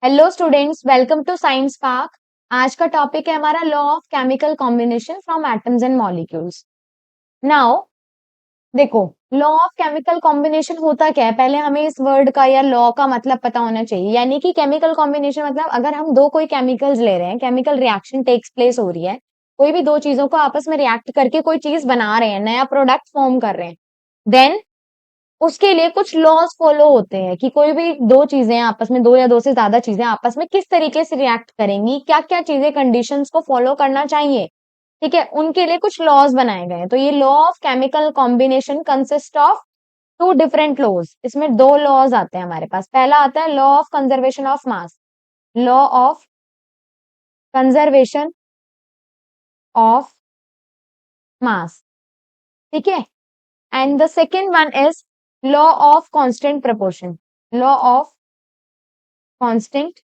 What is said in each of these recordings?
Hello students, welcome to science park. आज का topic है हमारा law of chemical combination from atoms and molecules. Now देखो, law of chemical combination होता क्या है, पहले हमें इस वर्ड का या लॉ का मतलब पता होना चाहिए। यानी कि केमिकल कॉम्बिनेशन मतलब अगर हम दो कोई केमिकल्स ले रहे हैं, केमिकल रिएक्शन टेक्स प्लेस हो रही है, कोई भी दो चीजों को आपस में रिएक्ट करके कोई चीज बना रहे हैं, नया प्रोडक्ट फॉर्म कर रहे हैं, देन उसके लिए कुछ लॉज फॉलो होते हैं कि कोई भी दो चीजें आपस में, दो या दो से ज्यादा चीजें आपस में किस तरीके से रिएक्ट करेंगी, क्या क्या चीजें कंडीशंस को फॉलो करना चाहिए। ठीक है, उनके लिए कुछ लॉज बनाए गए हैं। तो ये law of chemical combination consist of two different laws. इसमें दो लॉज आते हैं हमारे पास। पहला आता है law of conservation of mass, law of conservation of मास। ठीक है, and the second one is law of constant proportion, law of constant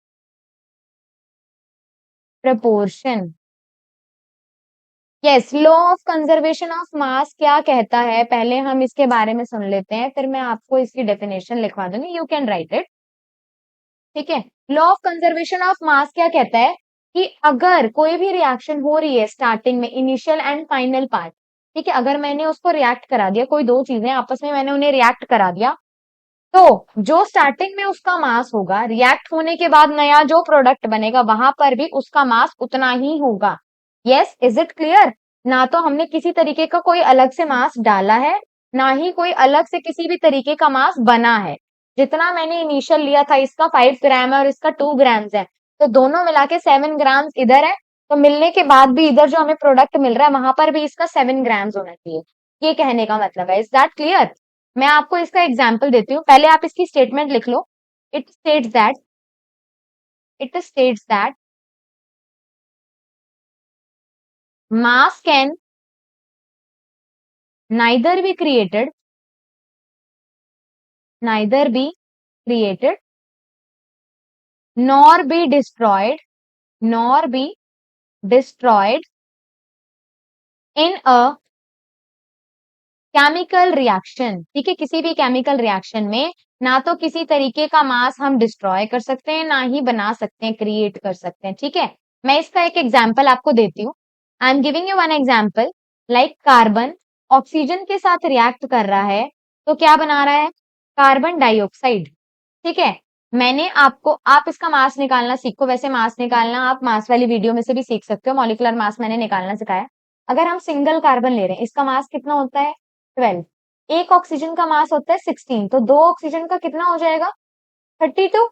proportion. Yes, law of conservation of मास क्या कहता है, पहले हम इसके बारे में सुन लेते हैं, फिर मैं आपको इसकी डेफिनेशन लिखवा दूंगी, यू कैन राइट इट। ठीक है, लॉ ऑफ कंजर्वेशन ऑफ मास क्या कहता है कि अगर कोई भी रिएक्शन हो रही है स्टार्टिंग में, इनिशियल एंड फाइनल पार्ट, ठीक है, अगर मैंने उसको रिएक्ट करा दिया, कोई दो चीजें आपस में मैंने उन्हें रिएक्ट करा दिया, तो जो स्टार्टिंग में उसका मास होगा, रिएक्ट होने के बाद नया जो प्रोडक्ट बनेगा वहां पर भी उसका मास उतना ही होगा। Yes, is it clear? ना तो हमने किसी तरीके का कोई अलग से मास डाला है, ना ही कोई अलग से किसी भी तरीके का मास बना है। जितना मैंने इनिशियल लिया था, इसका 5 ग्राम है और इसका 2 ग्राम्स है, तो दोनों मिला के 7 ग्राम्स इधर है, तो मिलने के बाद भी इधर जो हमें प्रोडक्ट मिल रहा है वहां पर भी इसका 7 ग्राम्स होना चाहिए। ये कहने का मतलब है। Is that clear? मैं आपको इसका एग्जाम्पल देती हूँ, पहले आप इसकी स्टेटमेंट लिख लो। It states that it states that mass can neither be created neither be created nor be destroyed nor be destroyed in a chemical reaction. ठीक है, किसी भी केमिकल रिएक्शन में ना तो किसी तरीके का मास हम डिस्ट्रॉय कर सकते हैं, ना ही बना सकते हैं, क्रिएट कर सकते हैं। ठीक है, मैं इसका एक एग्जांपल आपको देती हूँ। I am giving you one example. Like carbon oxygen के साथ रिएक्ट कर रहा है, तो क्या बना रहा है? Carbon dioxide. ठीक है, मैंने आपको, आप इसका मास निकालना सीखो। वैसे मास निकालना आप मास वाली वीडियो में से भी सीख सकते हो, मॉलिक्यूलर मास मैंने निकालना सिखाया। अगर हम सिंगल कार्बन ले रहे हैं, इसका मास कितना होता है? 12। एक ऑक्सीजन का मास होता है 16, तो दो ऑक्सीजन का कितना हो जाएगा? 32,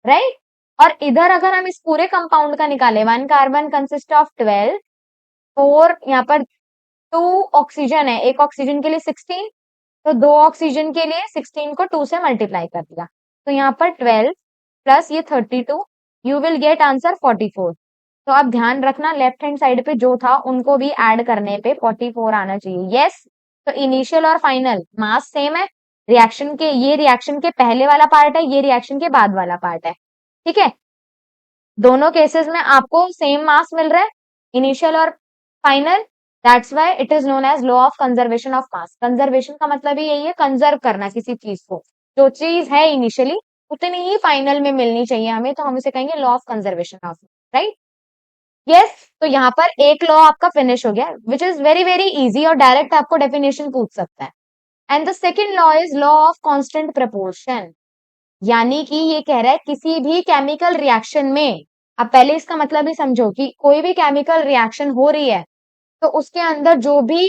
राइट। और इधर अगर हम इस पूरे कंपाउंड का निकाले, one carbon consist of 12, four यहाँ पर टू ऑक्सीजन है, एक ऑक्सीजन के लिए 16, तो दो ऑक्सीजन के लिए 16 को 2 से मल्टीप्लाई कर दिया, तो यहाँ पर 12 प्लस ये 32, यू विल गेट आंसर 44। तो आप ध्यान रखना, लेफ्ट हैंड साइड पे जो था उनको भी ऐड करने पे 44 आना चाहिए। यस, तो इनिशियल और फाइनल मास सेम है। रिएक्शन के, ये रिएक्शन के पहले वाला पार्ट है, ये रिएक्शन के बाद वाला पार्ट है। ठीक है, दोनों केसेस में आपको सेम मास मिल रहा है, इनिशियल और final. That's why it is known as law of conservation of mass. Conservation का मतलब ही यही है, कंजर्व करना किसी चीज को। जो चीज है इनिशियली उतनी ही फाइनल में मिलनी चाहिए हमें, तो हम इसे कहेंगे law of conservation of, right. Yes, तो यहाँ पर एक लॉ आपका फिनिश हो गया, which is very very easy, और डायरेक्ट आपको डेफिनेशन पूछ सकता है। And the second law is law of constant proportion. यानी कि ये कह रहा है किसी भी केमिकल रिएक्शन में, अब पहले इसका मतलब ही समझो कि कोई भी केमिकल रिएक्शन हो रही है, तो उसके अंदर जो भी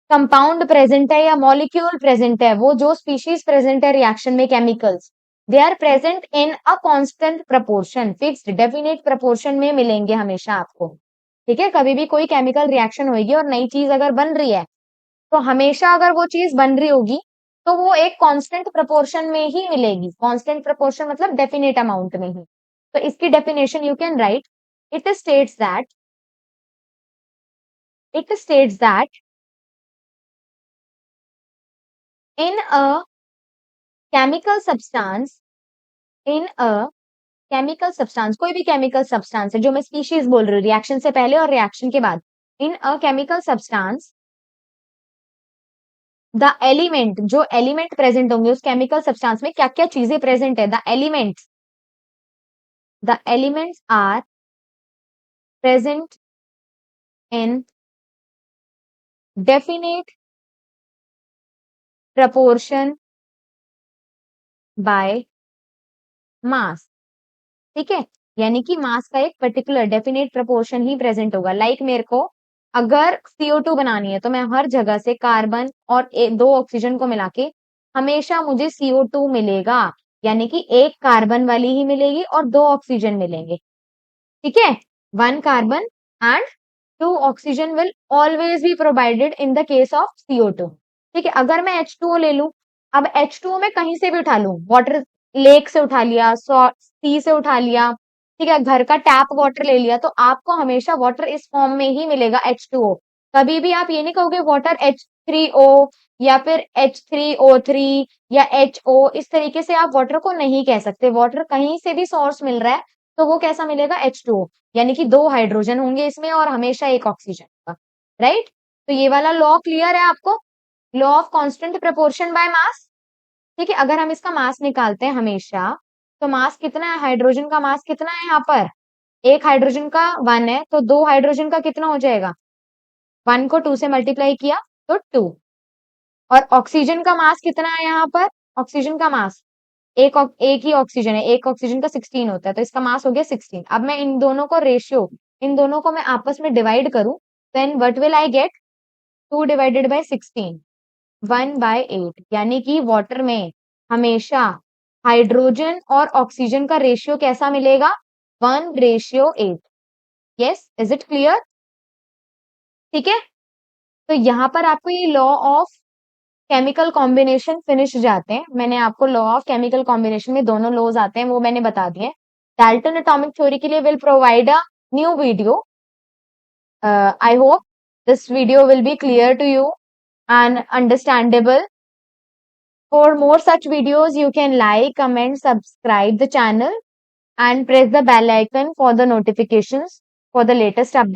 कंपाउंड प्रेजेंट है या मॉलिक्यूल प्रेजेंट है, वो जो स्पीशीज प्रेजेंट है रिएक्शन में, chemicals, they are present in a constant proportion, fixed definite proportion में मिलेंगे हमेशा आपको। ठीक है, कभी भी कोई केमिकल रिएक्शन होगी और नई चीज अगर बन रही है, तो हमेशा अगर वो चीज बन रही होगी तो वो एक कांस्टेंट प्रपोर्शन में ही मिलेगी। कांस्टेंट प्रपोर्शन मतलब डेफिनेट अमाउंट में ही। तो इसकी definition you can write. It states that it states that in a chemical substance in a chemical substance, कोई भी केमिकल सब्सटेंस है, जो मैं स्पीशीज बोल रही हूँ, रिएक्शन से पहले और रिएक्शन के बाद। In a chemical substance, the element, जो एलिमेंट प्रेजेंट होंगे उस केमिकल सब्सटेंस में, क्या क्या चीजें प्रेजेंट है, the elements the elements are present in definite proportion by mass. ठीक है, यानी कि मास का एक पर्टिकुलर डेफिनेट प्रोपोर्शन ही प्रेजेंट होगा। लाइक मेरे को अगर CO2 बनानी है तो मैं हर जगह से कार्बन और दो ऑक्सीजन को मिला के हमेशा मुझे CO2 मिलेगा, यानी कि एक कार्बन वाली ही मिलेगी और दो ऑक्सीजन मिलेंगे। ठीक है, 1 carbon and 2 oxygen will always be provided in the case of CO2। ठीक है, अगर मैं H2O ले लूं, अब H2O में कहीं से भी उठा लूं, वाटर लेक से उठा लिया, सी से उठा लिया, ठीक है, घर का टैप वाटर ले लिया, तो आपको हमेशा वाटर इस फॉर्म में ही मिलेगा H2O। कभी भी आप ये नहीं कहोगे वाटर H3O या फिर H3O3 या HO, इस तरीके से आप वाटर को नहीं कह सकते। वाटर कहीं से भी सोर्स मिल रहा है तो वो कैसा मिलेगा, H2O, यानी कि 2 हाइड्रोजन होंगे इसमें और हमेशा एक ऑक्सीजन का, राइट। तो ये वाला लॉ क्लियर है आपको, law of constant proportion by mass. ठीक है, अगर हम इसका मास निकालते हैं हमेशा, तो मास कितना है, हाइड्रोजन का मास कितना है यहाँ पर, एक हाइड्रोजन का 1 है, तो 2 हाइड्रोजन का कितना हो जाएगा, 1 को 2 से मल्टीप्लाई किया तो 2। और ऑक्सीजन का मास कितना है यहाँ पर, ऑक्सीजन का मास एक ही ऑक्सीजन है, एक ऑक्सीजन का 16 होता है, तो इसका मास हो गया 16। अब मैं इन दोनों को रेशियो, इन दोनों को मैं आपस में डिवाइड करूं, then what will I get, 2 divided by 16, 1/8, यानी कि वाटर में हमेशा हाइड्रोजन और ऑक्सीजन का रेशियो कैसा मिलेगा, 1:8। Yes, is it clear? ठीक है, तो यहाँ पर आपको ये law of chemical combination finish जाते हैं। मैंने आपको लॉ ऑफ केमिकल कॉम्बिनेशन में दोनों लॉज आते हैं वो मैंने बता दिए। डाल्टन एटॉमिक थ्योरी के लिए will provide a new video. I hope this video will be clear to you and understandable. For more such videos, you can like, comment, subscribe the channel and press the bell icon for the notifications for the latest updates.